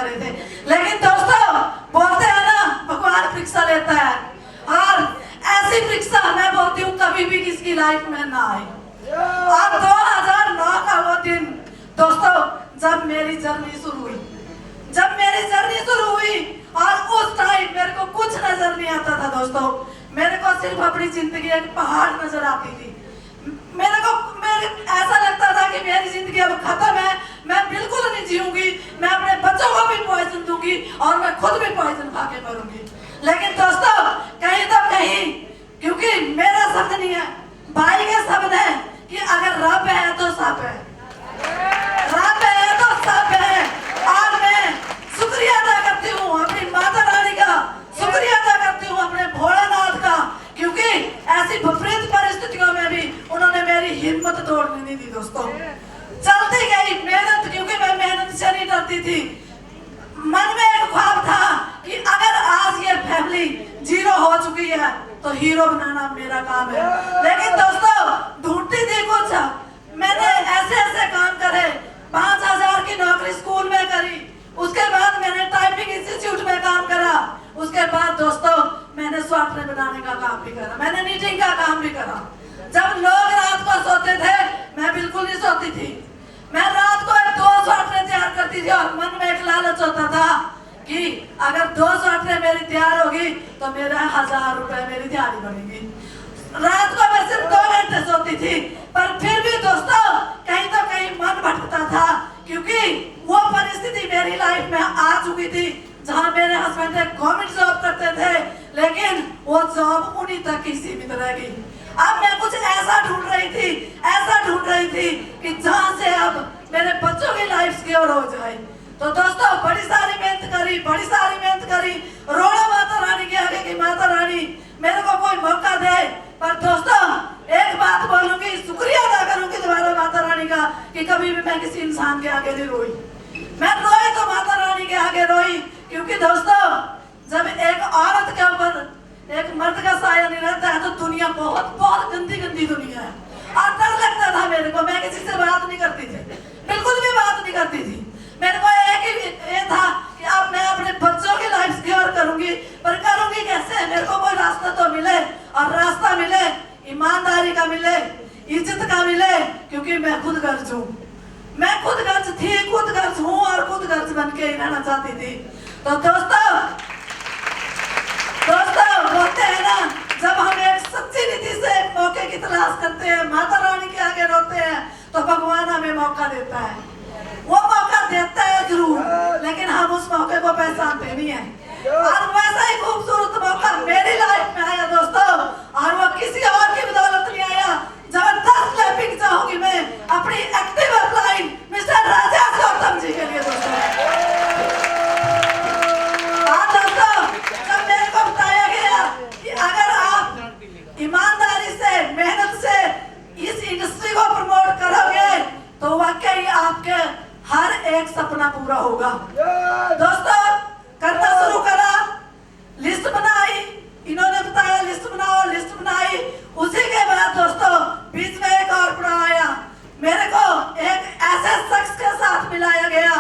रहे थे। लेकिन दोस्तों बोलते हैं ना भगवान परीक्षा लेता है, और ऐसी परीक्षा मैं बोलती हूँ कभी भी किसकी लाइफ में ना आए। और 2009 का वो दिन दोस्तों जब मेरी जर्नी शुरू हुई, और उस टाइम मेरे को कुछ नजर नहीं आता था दोस्तों। मेरे को सिर्फ अपनी जिंदगी एक पहाड़ नजर आती थी। मेरे ऐसा लगता था कि मेरी जिंदगी अब खत्म है, मैं बिल्कुल नहीं जीऊंगी, मैं अपने बच्चों को भी पॉइजन दूंगी और मैं खुद भी पॉइजन खा के मरूंगी। लेकिन दोस्तों कहीं तो कहीं, क्योंकि मेरा शब्द नहीं है, भाई के शब्द है कि अगर रब है तो सब है, रब है तो सब है। और मैं शुक्रिया अदा करती हूँ अपनी माता रानी का, शुक्रिया अदा करती हूँ अपने भोलेनाथ का, क्योंकि ऐसी विपरीत परिस्थितियों में भी उन्होंने मेरी हिम्मत तोड़ने नहीं दी दोस्तों। चलती गई मेहनत, क्योंकि मैं मेहनत से नहीं डरती थी। मन में एक ख्वाब था कि अगर आज ये फैमिली जीरो हो चुकी है तो हीरो बनाना मेरा काम है। लेकिन दोस्तों ढूंढती थी कुछ, मैंने ऐसे काम करे, 5000 की नौकरी स्कूल में करी, उसके बाद मैंने टाइपिंग इंस्टीट्यूट में काम करा, उसके बाद दोस्तों मैंने स्वेटर बनाने का काम भी करा, मैंने नीटिंग का काम भी करा। जब लोग रात को सोते थे मैं बिल्कुल नहीं सोती थी, मैं रात को 2 स्वेटर तैयार करती थी, और मन में एक लालच होता था कि अगर 2 स्वेटर मेरी तैयार होगी तो मेरा 1000 रुपए मेरी दिहाड़ी बनेगी। रात को मैं सिर्फ 2 घंटे सोती थी, पर फिर भी दोस्तों कहीं तो कहीं मन भटकता था, क्योंकि वो परिस्थिति मेरी लाइफ में आ चुकी थी जहाँ मेरे हस्बैंड एक गवर्नमेंट जॉब करते थे, लेकिन वो जॉब उन्हीं तक ही सीमित रह गई। अब मैं कुछ ऐसा ढूंढ रही थी कि जहाँ से अब मेरे बच्चों की लाइफ सिक्योर हो जाए। तो दोस्तों बड़ी सारी मेहनत करी, रोना माता रानी के आगे कि माता रानी मेरे को कोई मौका दे। पर दोस्तों एक बात बोलूंगी, शुक्रिया अदा करूंगी दोबारा माता रानी का कि कभी भी मैं किसी इंसान के आगे नहीं रोई। मैं रोई तो माता रानी के आगे रोई, क्योंकि दोस्तों जब एक औरत के ऊपर एक मर्द का साया नहीं रहता है तो दुनिया बहुत गंदी दुनिया है। और डर लगता था मेरे को, मैं किसी से बात नहीं करती थी, बिल्कुल भी बात नहीं करती थी। मेरे को एक ही ये था कि अब मैं अपने बच्चों की लाइफ सिक्योर करूंगी, पर करूंगी कैसे? मेरे को कोई रास्ता तो मिले, और रास्ता मिले ईमानदारी का मिले, इज्जत का मिले, क्योंकि मैं खुद गर्ज हूँ, मैं खुद गर्ज थी, खुद गर्ज हूँ और खुद गर्ज बन के ही रहना चाहती थी। तो दोस्तों बोलते हैं ना, जब हम एक सच्ची नीति से एक मौके की तलाश करते हैं, माता रानी के आगे रोते हैं, तो भगवान हमें मौका देता है। वो मौका देता है जरूर, लेकिन हम उस मौके को पहचानते नहीं है। और वैसा ही खूबसूरत मौका मेरी लाइफ में आया दोस्तों, और वो किसी और की बदौलत नहीं आया। जबरदस्त क्लैपिंग चाहूंगी मैं अपनी active upline mister Rajesh Gautam ji के लिए दोस्तों। जब मेरे को बताया गया कि अगर आप ईमानदारी से, मेहनत से इस इंडस्ट्री को प्रमोट करोगे तो वाकई आपके हर एक सपना पूरा होगा। दोस्तों करना शुरू करा, लिस्ट बनाई, इन्होंने बताया लिस्ट बनाई। उसी के बाद दोस्तों बीच में एक और पड़ाव आया, मेरे को एक ऐसे शख्स के साथ मिलाया गया।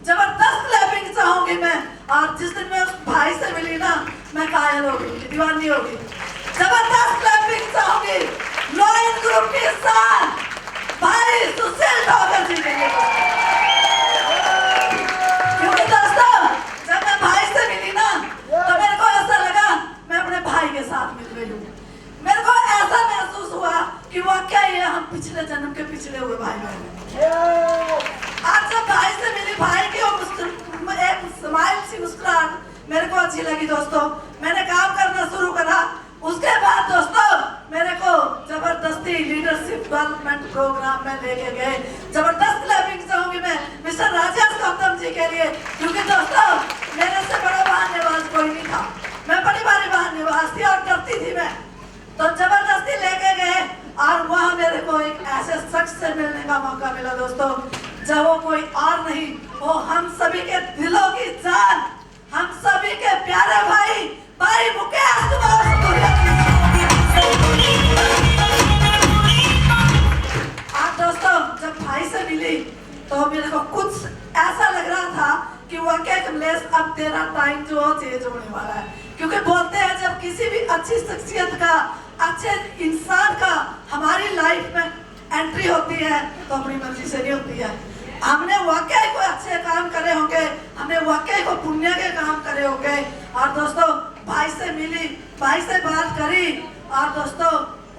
जबरदस्त क्लैपिंग चाहूंगी मैं, और जिस दिन मैं उस भाई से मिली ना मैं कायल हो गई, दीवानी हो गई। जबरदस्त क्लैपिंग चाहूंगी लोइन ग्रुप के साथ भाई सुशील ठाकुर जी के लिए, क्योंकि दोस्तों जब मैं भाई से मिली ना तो मेरे को ऐसा लगा मैं अपने भाई के साथ मिल रही हूँ। मेरे को ऐसा महसूस हुआ कि वाकई हम पिछले जन्म के पिछड़े हुए भाई बहन। आज जब भाई से मिली, भाई की एक स्माइल सी मुस्कुराहट मेरे को अच्छी लगी दोस्तों। मैंने काम करना शुरू करा। उसके बाद दोस्तों मेरे को जबरदस्ती लीडरशिप डेवलपमेंट प्रोग्राम में लेके गए। जबरदस्त क्लैपिंग चाहूंगी मैं मिस्टर राजेश गौतम जी के लिए, क्योंकि दोस्तों मेरे से बड़ा बहानेबाज कोई नहीं था, मैं बड़ी बड़ी बहानेबाज थी और डरती थी मैं। तो जबरदस्ती लेके गए, और वहाँ मेरे को एक ऐसे शख्स से मिलने का मौका मिला दोस्तों, जब वो कोई और नहीं, वो हम सभी के दिलों की जान, हम सभी के प्यारे भाई मुकेश कुमार सुपुरिया। आज दोस्तों जब भाई से मिली तो मेरे को कुछ ऐसा लग रहा था कि वो एक कमलेश अब तेरा टाइम जो चेंज होने वाला है, क्योंकि बोलते हैं जब किसी भी अच्छी शख्सियत का, अच्छे इंसान का हमारी लाइफ में एंट्री होती है तो अपनी मर्जी से नहीं होती है। हमने वाकई कोई अच्छे काम करे होंगे, हमने वाकई को पुण्य के काम करे होंगे। और दोस्तों भाई से मिली, भाई से बात करी, और दोस्तों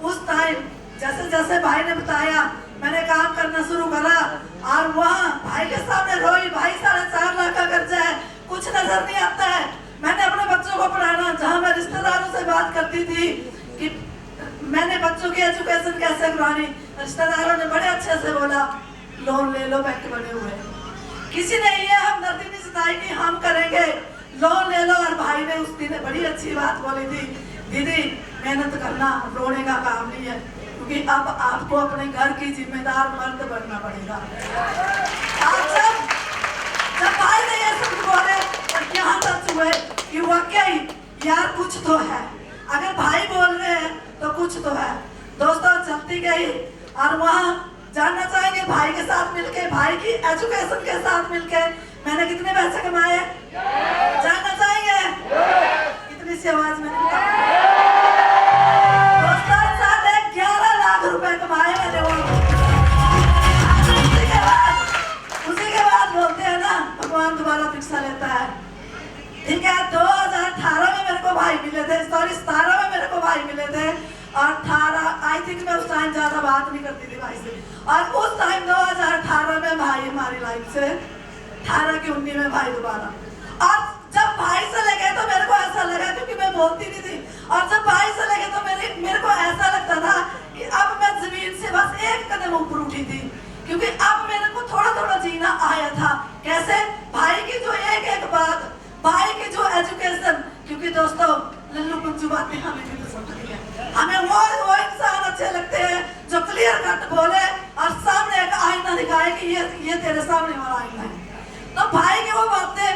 उस टाइम जैसे जैसे भाई ने बताया मैंने काम करना शुरू करा, और वहाँ भाई के सामने रोई, भाई 4.5 लाख का कर्जा है, कुछ नजर नहीं आता है। मैंने अपने बच्चों को पढ़ाना, जहाँ मैं रिश्तेदारों से बात करती थी कि मैंने बच्चों की एजुकेशन कैसे करवानी, रिश्तेदारों ने बड़े अच्छे से बोला लोन ले लो, बैंक बने हुए। किसी ने ये हमदर्दी नहीं जताई कि हम करेंगे, लोन ले लो। और भाई ने उस दिन बड़ी अच्छी बात बोली थी, दीदी मेहनत करना, रोने का काम नहीं है, क्योंकि अब आपको अपने घर की जिम्मेदार मर्द बनना पड़ेगा। आज जब भाई ने ये सब बोले और यहाँ तक हुए कि वाकई यार कुछ तो है, अगर भाई बोल रहे हैं तो कुछ तो है। दोस्तों चलती गई, और वहाँ जानना चाहेंगे भाई के साथ मिलके, भाई की एजुकेशन के साथ मिलके मैंने कितने पैसे कमाए, जानना चाहेंगे? इतनी सी आवाज में दोस्तों 11.5 लाख रुपए कमाए मैंने वो। उसी के बाद बोलते हैं ना भगवान दोबारा परीक्षा लेता है। ठीक है, 2018 में मेरे को भाई मिले थे, सॉरी 17 में मेरे को भाई मिले थे, और 18 आई थिंक मैं उस टाइम ज्यादा बात नहीं करती थी भाई से। और उस टाइम 2018 में भाई हमारी लाइफ से 18 की 19 में भाई दोबारा। और जब भाई से लगे तो मेरे को ऐसा लगा, क्योंकि मैं बोलती नहीं थी, और जब भाई से लगे तो मेरे को ऐसा लगता था कि अब मैं जमीन से बस एक कदम ऊपर उठी थी, क्योंकि अब मेरे को थोड़ा थोड़ा जीना आया था। कैसे? भाई की जो एक एक बात, भाई की जो एजुकेशन, क्योंकि दोस्तों लल्लू पंचू बातें हमें भी पसंद नहीं है। हमें वो इंसान अच्छे लगते हैं जो क्लियर कट बोले और सामने एक आईना दिखाए कि ये तेरे सामने वाला आईना है। तो भाई की वो बातें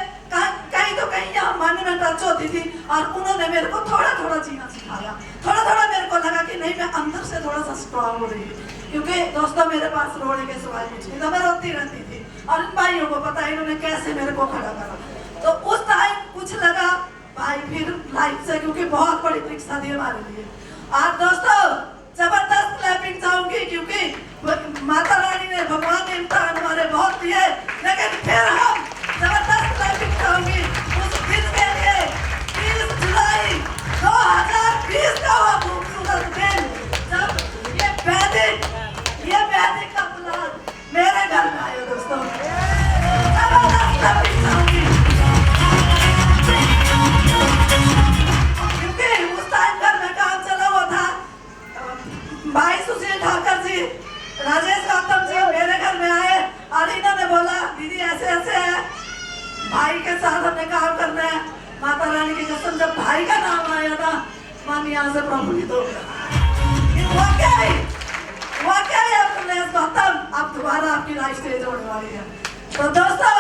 कहीं तो कहीं यहाँ मन में टच होती थी, और उन्होंने मेरे को थोड़ा थोड़ा जीना सिखाया। थोड़ा थोड़ा मेरे को लगा कि नहीं, मैं अंदर से थोड़ा सा स्ट्रॉन्ग हो रही थी, क्योंकि दोस्तों मेरे पास रोने के सिवाय कुछ नहीं था, मैं रोती रहती थी। और इन भाइयों को पता है इन्होंने कैसे मेरे को खड़ा करा। तो उस टाइम कुछ लगा भाई फिर लाइफ से, क्योंकि बहुत बड़ी परीक्षा थी हमारे लिए। और दोस्तों जबरदस्त क्लैपिंग चाहूंगी, क्योंकि माता रानी ने, भगवान ने इम्तिहान हमारे बहुत दिए, लेकिन फिर हम जबरदस्त क्लैपिंग चाहूंगी उस दिन के लिए। 30 जुलाई 2020 का वो खूबसूरत दिन जब ये वैदिक का प्लान मेरे घर में आया। दोस्तों जबरदस्त क्लैपिंग चाहूंगी, क्योंकि उस टाइम घर में काम चला हुआ था। भाई सुशील ठाकर जी, राजेश गौतम जी मेरे घर में आए, और इन्होंने बोला दीदी ऐसे ऐसे है, भाई के साथ हमने काम करना है। माता रानी की कसम, जब भाई का नाम आया ना, मन यहाँ से प्रफुल्लित हो गया। वाकई अब कमलेश गौतम, अब दोबारा आपकी लाइफ चेंज होने वाली है। तो दोस्तों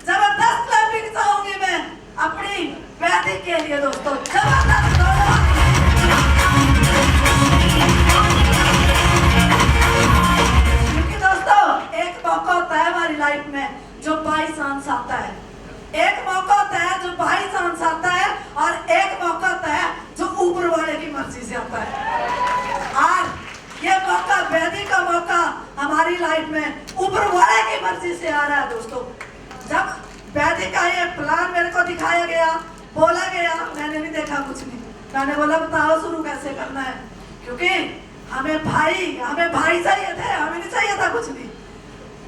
जबरदस्त क्लैपिंग चाहूंगी मैं अपनी वैदिक के लिए। दोस्तों जबरदस्त, क्योंकि दोस्तों एक मौका होता है हमारी लाइफ में जो बाई चांस आता है, एक मौका होता है जो बाई चांस आता है, और एक मौका होता है जो ऊपर वाले की मर्जी से आता है। और ये मौका, वैदिक का मौका हमारी लाइफ में ऊपर वाले की मर्जी से आ रहा है। दोस्तों जब वैदिक का ये प्लान मेरे को दिखाया गया, बोला गया, मैंने नहीं देखा कुछ नहीं, मैंने बोला बताओ शुरू कैसे करना है, क्योंकि हमें भाई चाहिए थे, हमें नहीं चाहिए था कुछ भी।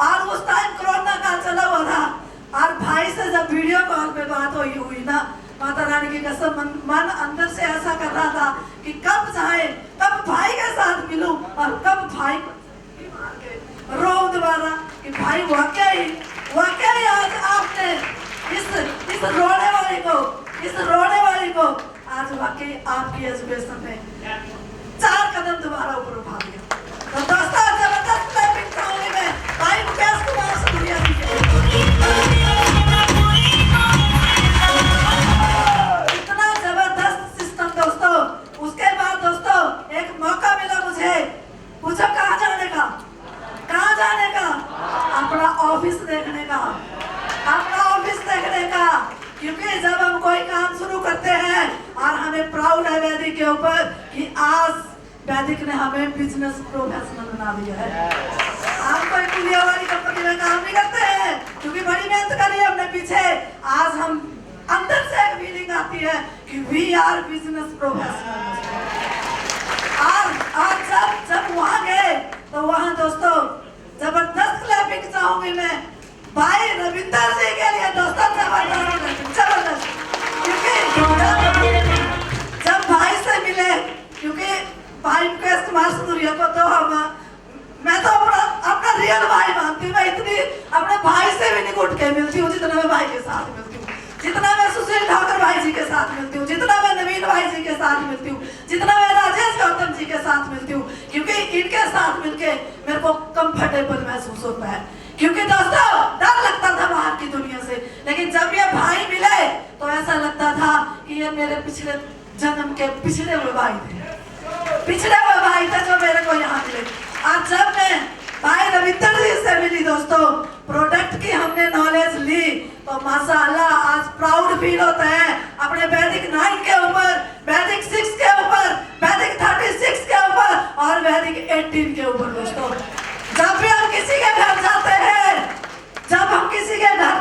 और उस टाइम कोरोना काल चला हुआ था, और भाई से जब वीडियो कॉल पे बात हुई ना, माता रानी की कसम मन अंदर से ऐसा कर रहा था कि कब जाए, कब भाई के साथ मिलूं, और कब भाई को रो दोबारा कि भाई वाकई आज आपने इस रोने वाली को आज वाकई आपकी एजुकेशन में 4 कदम दोबारा ऊपर उठा दिया। तो दोस्तों जबरदस्त क्लैपिंग चाहूंगी मैं भाई मुकेश कुमार सुनिया जी के। इतना जबरदस्त सिस्टम दोस्तों। उसके बाद दोस्तों एक मौका मिला मुझे, पूछो कहाँ जाने का, अपना ऑफिस देखने का, कोई काम शुरू करते हैं और हमें प्राउड है वैदिक के ऊपर कि आज वैदिक ने हमें बिजनेस प्रोफेशनल बना दिया है। हम कोई कुलिया वाली कंपनी में काम नहीं करते हैं क्योंकि बड़ी मेहनत करी है हमने पीछे। आज हम अंदर से एक फीलिंग आती है कि वी आर बिजनेस प्रोफेशनल। और जब वहां गए तो वहां दोस्तों जबरदस्त क्लैपिंग चाहूंगी मैं भाई रविंदर जी के लिए दोस्तों, जबरदस्त। क्योंकि जब भाई से मिले, क्योंकि भाई मुकेश कुमार सिंदूरिया को तो मैं तो अपना रियल भाई मानती हूँ। मैं इतनी अपने भाई से भी नहीं घुट के मिलती हूँ जितना मैं भाई के साथ मिलती हूँ, जितना मैं सुशील ठाकुर भाई जी के साथ मिलती हूँ, जितना मैं नवीन भाई जी के साथ मिलती हूँ, जितना मैं राजेश गौतम जी के साथ मिलती हूँ, क्योंकि इनके साथ मिलके मेरे को कंफर्टेबल महसूस होता है। क्योंकि दोस्तों डर लगता था बाहर की दुनिया से, लेकिन जब ये भाई मिले तो ऐसा लगता था कि ये मेरे पिछले जन्म के पिछड़े हुए भाई थे जो मेरे को यहाँ मिले। आज जब मैं भाई रविंदर जी से मिली दोस्तों, प्रोडक्ट की हमने नॉलेज ली तो माशाअल्लाह आज प्राउड फील होता है अपने वैदिक 9 के ऊपर, वैदिक 6 के ऊपर, वैदिक 36 के ऊपर और वैदिक 18 के ऊपर। दोस्तों जब भी हम किसी के घर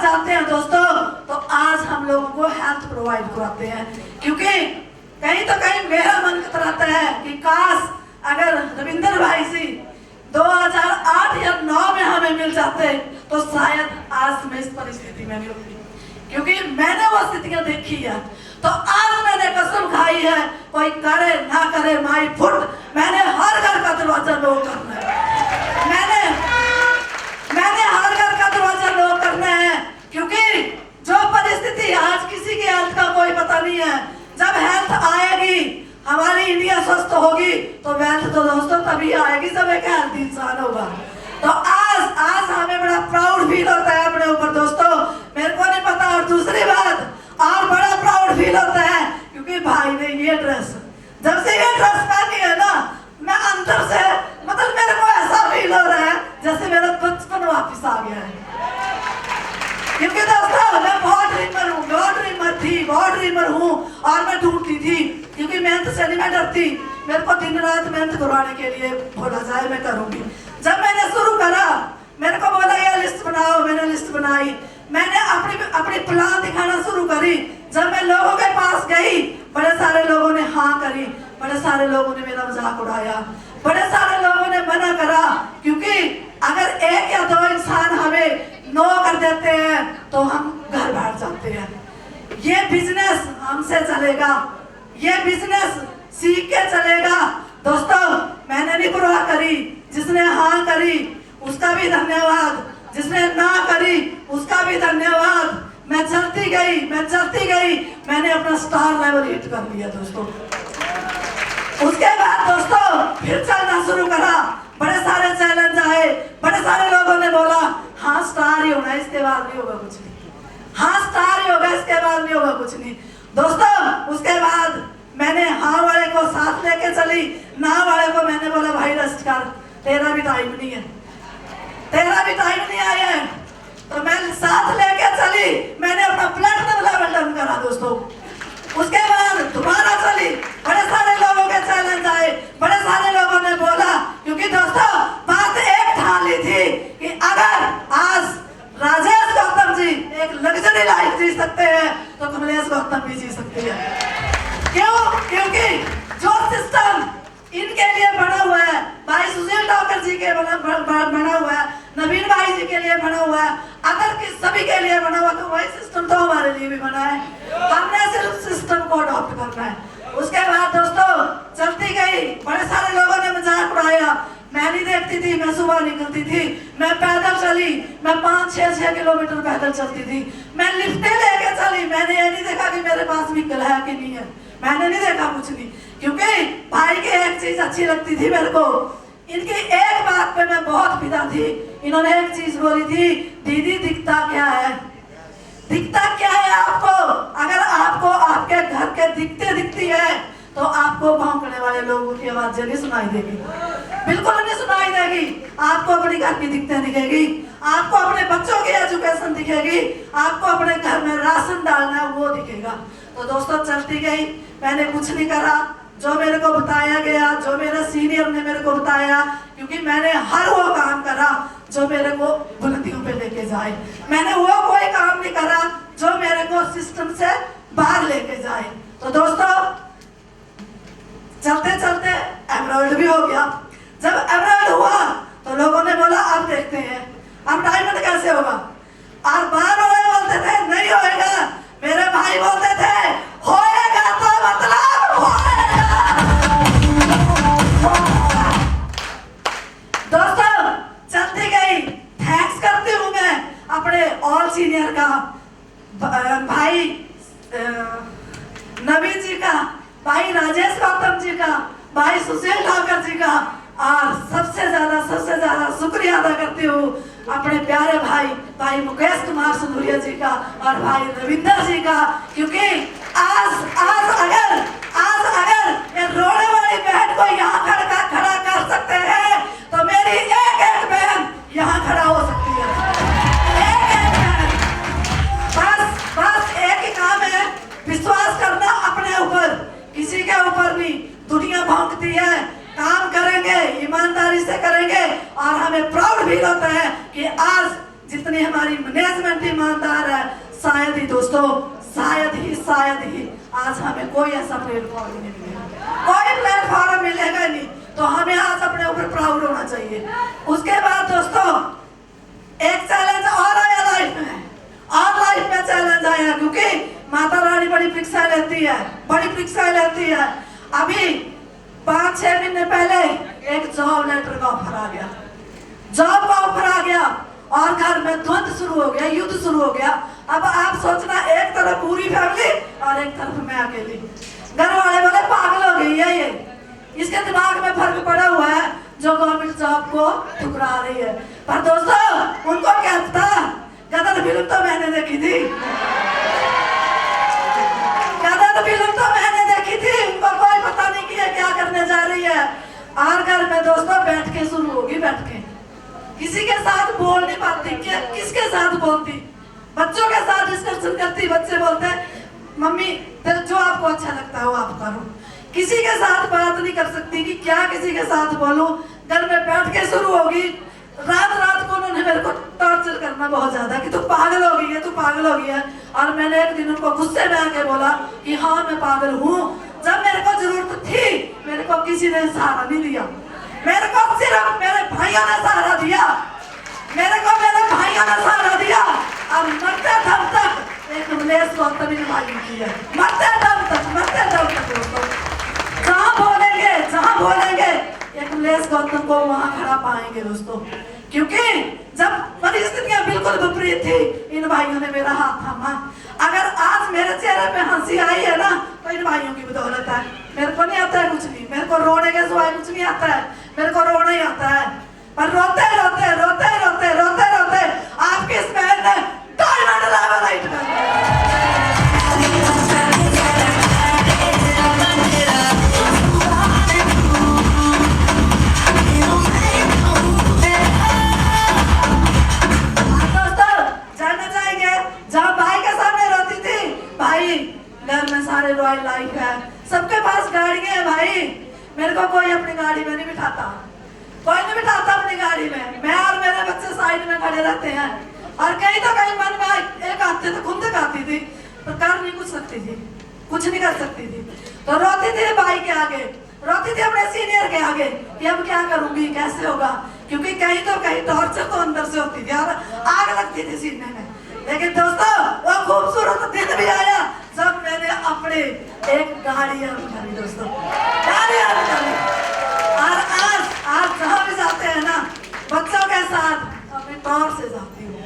जाते हैं दोस्तों, तो आज हम लोगों को हेल्थ प्रोवाइड कराते हैं। क्योंकि कहीं तो कहीं मेरा मन कतराता है कि काश अगर रविंदर भाई जी 2008 या 9 में हमें मिल जाते तो शायद आज मैं इस परिस्थिति में नहीं होती। क्योंकि मैंने वो स्थितियां देखी है, तो आज मैंने कसम खाई है कोई करे ना करे माई फुट, मैंने हर घर का दरवाजा लॉक करना है। मैंने हर घर का दरवाजा लॉक करना है। क्योंकि जो परिस्थिति आज किसी की हेल्थ का कोई पता नहीं है, जब हेल्थ आएगी हमारी इंडिया स्वस्थ होगी तो वेल्थ तो दोस्तों तभी आएगी जब एक हेल्थी इंसान होगा। तो आज हमें बड़ा प्राउड फील होता है अपने ऊपर दोस्तों, मेरे को नहीं पता। और दूसरी बात और बड़ा प्राउड फील होता है क्योंकि भाई ने ये ड्रेस, जब से ये ड्रेस पहनी है ना, मैं अंदर से मतलब मेरे को ऐसा फील हो रहा है जैसे मेरा बचपन वापस आ गया है। क्योंकि दोस्तों मैं बहुत ड्रीमर हूँ और मैं ढूंढती थी, क्योंकि मेहनत से नहीं मैं डरती। मेरे को दिन रात मेहनत करवाने के लिए बोला जाए मैं करूंगी। जब मैंने शुरू करा मेरे को बोला ये लिस्ट बनाओ, मैंने लिस्ट बनाई, मैंने अपनी प्लान दिखाना शुरू करी। जब मैं लोगों के पास गई बड़े सारे लोगों ने हाँ करी, बड़े सारे लोगों ने मेरा मजाक उड़ाया, बड़े सारे लोगों ने मना करा। क्योंकि अगर 1 या 2 इंसान हमें नो कर देते हैं तो हम घर बैठ जाते हैं। ये बिजनेस हमसे चलेगा, ये बिजनेस सीख के चलेगा। दोस्तों मैंने नहीं परवाह करी, जिसने हाँ करी उसका भी धन्यवाद, जिसने ना करी उसका भी धन्यवाद। मैं चलती गई, मैंने अपना स्टार लेवल हिट कर लिया दोस्तों। उसके बाद दोस्तों फिर चलना शुरू करा, बड़े सारे चैलेंज आए, बड़े सारे लोगों ने बोला हाँ स्टार ही होना, इसके बाद नहीं होगा कुछ नहीं, हाँ स्टार ही होगा, इसके बाद नहीं होगा कुछ नहीं। दोस्तों उसके बाद मैंने हाँ वाले को साथ लेके चली, ना वाले को मैंने बोला भाई रेस्ट कर, तेरा भी टाइम नहीं है, तेरा भी टाइम नहीं आया है। तो मैं साथ लेके चली, मैंने अपना प्लेटिनम लेवल डन करा दोस्तों। उसके बाद दोबारा चली, बड़े सारे लोगों के चैलेंज आए, बड़े सारे लोगों ने बोला, क्योंकि दोस्तों बात एक ठान ली थी कि अगर आज राजेश गौतम जी एक लग्जरी लाइफ जी सकते हैं तो कमलेश गौतम भी जी सकते हैं। क्यों? क्योंकि जो सिस्टम इनके लिए बना हुआ है, भाई सुशील ठाकुर जी के बना हुआ है, नवीन भाई जी के लिए बना हुआ है, अगर सभी के लिए बना हुआ, तो वही सिस्टम तो हमारे लिए भी बना है। हमने सिर्फ सिस्टम को अडॉप्ट करना है। उसके बाद दोस्तों चलती गई, बड़े सारे लोगों ने मजाक उड़ाया, मैं नहीं देखती थी, मैं सुबह निकलती थी, मैं पैदल चली, मैं 5-6 किलोमीटर पैदल चलती थी, मैं लिफ्टें लेके चली। मैंने ये नहीं देखा कि मेरे पास व्हीकल है कि नहीं है, मैंने नहीं देखा कुछ नहीं, क्योंकि भाई की एक चीज अच्छी लगती थी मेरे को। इनकी एक बात पे मैं बहुत फिदा थी। इन्होंने एक चीज बोली थी, दीदी दिखता क्या है? दिखता क्या है आपको? अगर आपको आपके घर के दिखती है तो आपको भौंकने वाले लोगों की आवाजें नहीं सुनाई देगी, बिल्कुल नहीं सुनाई देगी। आपको अपने घर की दिक्कतें दिखेगी, आपको अपने बच्चों की एजुकेशन दिखेगी, आपको अपने घर में राशन डालना है वो दिखेगा। तो दोस्तों चलती गई, मैंने कुछ नहीं करा, जो मेरे को बताया गया, जो मेरे सीनियर ने मेरे को बताया, क्योंकि मैंने हर वो काम करा जो मेरे को बुलंदियों पे लेके जाए। मैंने वो कोई काम नहीं करा जो मेरे को सिस्टम से बाहर लेके जाए। तो दोस्तों चलते चलते एमराल्ड भी हो गया। जब एमराल्ड हुआ तो लोगों ने बोला अब देखते हैं अब डायमंड कैसे होगा। और बार वाले बोलते थे नहीं होएगा, मेरे भाई बोलते थे होएगा तो मतलब होएगा। दोस्तों चलती गई, थैंक्स करती हूँ मैं अपने ऑल सीनियर का, भाई नवीन जी का, भाई राजेश गौतम जी का, भाई सुशील ठाकर जी का, और सबसे ज्यादा शुक्रिया अदा करती हूँ अपने प्यारे भाई मुकेश कुमार सुंदरिया जी का और भाई रविंदर जी का, क्योंकि आज अगर ये रोने वाली बहन को यहाँ खड़ा कर सकते हैं तो मेरी एक बहन यहाँ खड़ा हो सकती है। बस एक ही काम है, विश्वास करना अपने ऊपर, किसी के ऊपर नहीं। दुनिया भौंकती है, काम करेंगे ईमानदारी से करेंगे और हमें प्राउड फील होता है कि आज जितनी हमारी मैनेजमेंट ईमानदार है, शायद ही दोस्तों शायद ही आज हमें कोई ऐसा प्लेटफॉर्म नहीं मिलेगा, कोई प्लेटफॉर्म मिलेगा नहीं। तो हमें आज अपने ऊपर प्राउड होना चाहिए। उसके बाद दोस्तों एक चैलेंज और आया लाइफ में चैलेंज आया, क्योंकि माता रानी बड़ी परीक्षा लेती है। अभी 5-6 महीने पहले एक जॉब लेटर का ऑफर आ गया और घर में द्वंद शुरू हो गया, युद्ध शुरू हो गया। अब आप सोचना, एक तरफ पूरी फैमिली और एक तरफ मैं अकेली। घर वाले बोले पागल हो गई है ये, इसके दिमाग में फर्क पड़ा हुआ है जो गवर्नमेंट जॉब को ठुकरा रही है। पर दोस्तों उनको क्या पता, गदर फिल्म तो मैंने देखी थी, उनको कोई पता नहीं कि क्या करने जा रही है। और घर में दोस्तों बैठ के शुरू होगी, बैठ के किसी के साथ बोल नहीं पाती, किसके साथ बोलती, बच्चों के साथ डिस्कशन करती। बच्चे बोलते मम्मी जो आपको अच्छा लगता है वो आप करो, किसी के साथ बात नहीं कर सकती कि क्या किसी के साथ बोलूं। घर में बैठ के शुरू होगी। रात को उन्होंने मेरे को टॉर्चर करना बहुत ज्यादा कि तू पागल हो गई है। और मैंने एक दिन उनको गुस्से में आके बोला कि हाँ मैं पागल हूँ। जब मेरे को जरूरत थी मेरे को किसी ने सहारा नहीं दिया, मेरे को सिर्फ मेरे भाइयों ने सहारा दिया, और मरते दम तक एक मलेश गौतम भाई की है, मरते दम तक दोस्तों। जहाँ बोलेंगे एक मलेश गौतम को वहाँ खड़ा पाएंगे दोस्तों, क्योंकि जब परिस्थितियां बिल्कुल विपरीत थी इन भाइयों ने मेरा हाथ थामा। अगर आज मेरे चेहरे पे हंसी आई है ना तो इन भाइयों की बदौलत है। मेरे को नहीं आता है कुछ नहीं, मेरे को रोने के सिवाय कुछ नहीं आता है, मेरे को रोना ही आता है। पर रोते आपकी इस बहन ने डायमंड लेवल हाइट कर दिया। सारे रॉयल लाइफ है, सबके पास गाड़ियां है भाई। मेरे को कोई अपनी गाड़ी में नहीं बिठाता, अपनी गाड़ी में। मैं और मेरे बच्चे साइड में खड़े रहते हैं। और कहीं मन में एक आते तो खुंदक आती थी, पर कर नहीं कुछ नहीं कर सकती थी। तो रोती थी भाई के आगे, रोती थी अपने सीनियर के आगे कि अब क्या करूंगी, कैसे होगा, क्योंकि कहीं टॉर्चर तो अंदर से होती थी और आग लगती थी सीने में। लेकिन दोस्तों वो खूबसूरत दिन भी आया जब मैंने अपने एक गाड़ी खरीदी दोस्तों, और आज जहाँ भी जाते हैं ना बच्चों के साथ अपने तौर से जाती हूँ।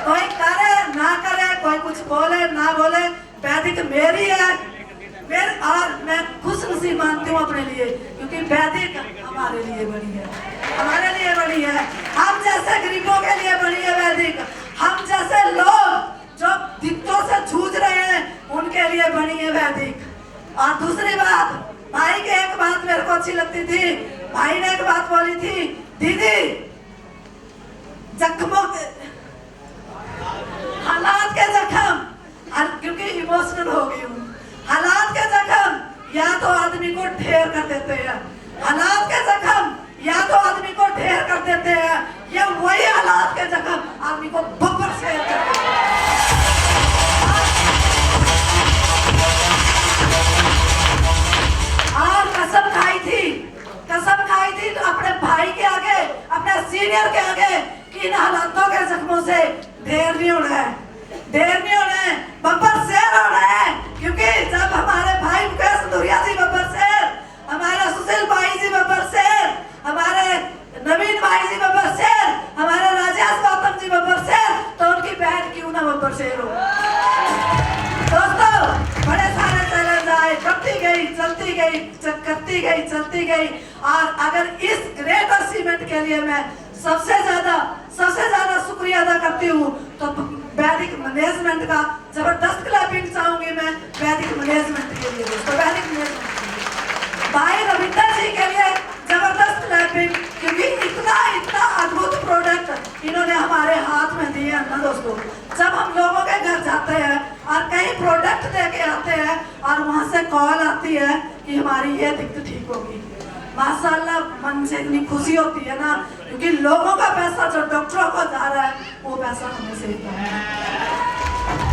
कोई करे ना करे, कोई कुछ बोले ना बोले, वैदिक मेरी है और मैं खुश नसीब मानती हूँ अपने लिए, क्योंकि वैदिक हमारे लिए बनी है, हम जैसे गरीबों के लिए बनी है वैदिक, हम जैसे लोग जो दिक्कतों से जूझ रहे हैं उनके लिए बनी है वैदिक। और दूसरी बात, भाई की एक बात मेरे को अच्छी लगती थी, भाई ने एक बात बोली थी, दीदी जख्मों के हालात के जख्म, क्योंकि इमोशनल हो गई हूँ, या तो आदमी को ढेर कर देते हैं। हालात के जख्म या तो आदमी को ढेर कर देते हैं, या वही हालात के जख्म आदमी को बब्बर शेर कर देते हैं। और कसम खाई थी तो अपने भाई के आगे, अपने सीनियर के आगे कि इन हालातों के जख्मों से ढेर नहीं होना है, ढेर नहीं होना है, बब्बर शेर होना है। क्योंकि जब हमारे भाई मुकेश भदौरिया जी बब्बर शेर, हमारे सुशील भाई जी बब्बर शेर, हमारे नवीन भाई जी बब्बर शेर, हमारे राजेश गौतम जी बब्बर शेर, तो उनकी बहन क्यों ना बब्बर शेर हो। दोस्तों बड़े सारे चैलेंज आए, चलती गई। और अगर इस ग्रेट अचीवमेंट के लिए मैं सबसे ज्यादा शुक्रिया अदा करती हूँ तो वैदिक मैनेजमेंट का जबरदस्त क्लैपिंग चाहूंगी मैं वैदिक मैनेजमेंट के लिए। दोस्तों वैदिक मैनेजमेंट के लिए, भाई रविंदर जी के लिए जबरदस्त क्लैपिंग, क्योंकि इतना अद्भुत प्रोडक्ट इन्होंने हमारे हाथ में दिए हैं ना दोस्तों। जब हम लोगों के घर जाते हैं और कहीं प्रोडक्ट लेके आते हैं और वहां से कॉल आती है कि हमारी ये दिक्कत ठीक होगी, माशाल्लाह मन से इतनी खुशी होती है ना, क्योंकि लोगों का पैसा जो डॉक्टरों को जा रहा है वो पैसा हमें सेव करना है,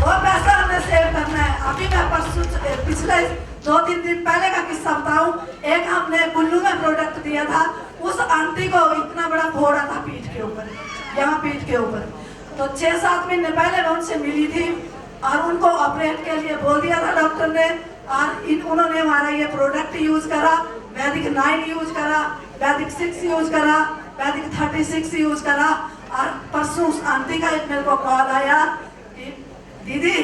वो पैसा हमें सेव करना है। अभी मैं परसों पिछले 2-3 दिन पहले का किस्सा बताऊं। एक हमने कुल्लू में प्रोडक्ट दिया था, उस आंटी को इतना बड़ा फोड़ा था पीठ के ऊपर, यहाँ पीठ के ऊपर। तो 6-7 महीने पहले मैं उनसे मिली थी और उनको ऑपरेट के लिए बोल दिया था डॉक्टर ने। और उन्होंने हमारा ये प्रोडक्ट यूज करा, वैदिक 9 यूज करा, वैदिक 6 यूज करा, वैदिक 36 यूज करा। और परसों उस आंटी का एक मेरे को कॉल आया कि दीदी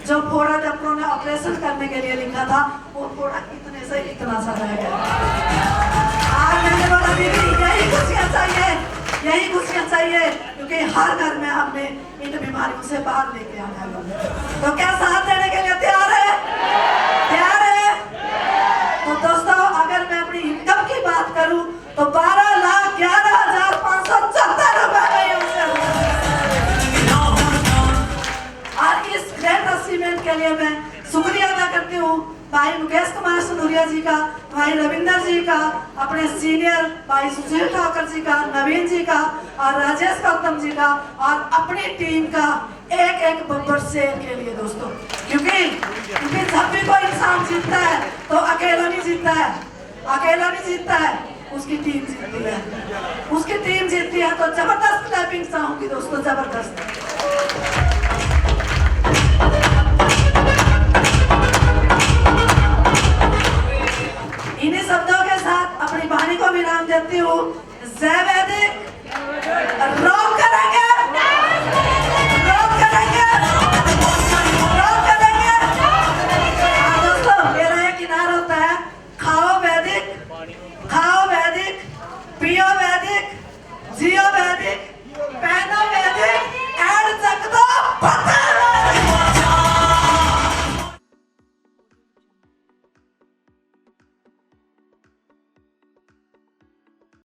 जो फोड़ा डॉक्टरों ने ऑपरेशन करने के लिए लिखा था वो फोड़ा इतने से इतना सा रह गया। आज मैंने बोला दीदी यही खुशियाँ चाहिए, क्योंकि हर घर में हमने इन बीमारियों से बाहर लेके आना है। तो क्या साथ देने के लिए तैयार है? तो दोस्तों अगर मैं अपनी इनकम की बात करूं तो 12,11,574 रुपए और इस ग्रेट अचीवमेंट के लिए मैं शुक्रिया अदा करती हूँ भाई मुकेश कुमार भदौरिया जी का, भाई रविंदर जी का, अपने सीनियर भाई सुशील ठाकुर जी का, नवीन जी का और राजेश गौतम जी का, और अपनी टीम का एक बब्बर शेर के लिए दोस्तों। क्योंकि जब भी कोई इंसान जीतता है तो अकेला नहीं जीतता है, उसकी टीम जीतती है, तो जबरदस्त क्लैपिंग चाहूंगी दोस्तों, जबरदस्त।